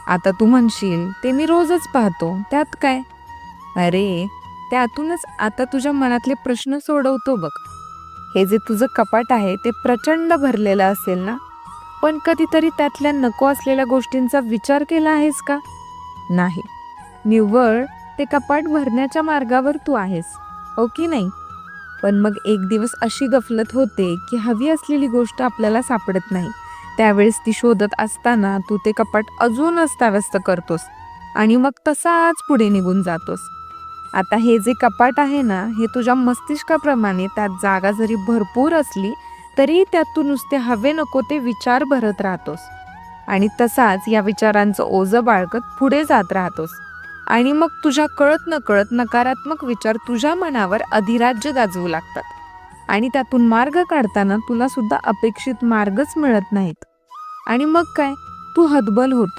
आता तू म्हणशील ते मी रोजच पाहतो, त्यात काय? अरे, त्यातूनच आता तुझ्या मनातले प्रश्न सोडवतो बघ. हे जे तुझं कपाट आहे ते प्रचंड भरलेलं असेल ना, पण कधीतरी त्यातल्या नको असलेल्या गोष्टींचा विचार केला आहेस का? नाही. निव्वळ ते कपाट भरण्याच्या मार्गावर तू आहेस, हो की नाही? पण मग एक दिवस अशी गफलत होते की हवी असलेली गोष्ट आपल्याला सापडत नाही. त्यावेळेस ती शोधत असताना तू ते कपाट अजून अस्ताव्यस्त करतोस आणि मग तसाच पुढे निघून जातोस. आता हे जे कपाट आहे ना, हे तुझ्या मस्तिष्काप्रमाणे त्यात जागा जरी भरपूर असली तरी त्यात तू नुसते हवे नको ते विचार भरत राहतोस आणि तसाच या विचारांचं ओझं बाळगत पुढे जात राहतोस आणि मग तुझ्या कळत नकळत नकारात्मक विचार तुझ्या मनावर अधिराज्य गाजवू लागतात आणि त्यातून मार्ग काढताना तुला सुद्धा अपेक्षित मार्गच मिळत नाहीत आणि मग काय, तू हतबल होतोस.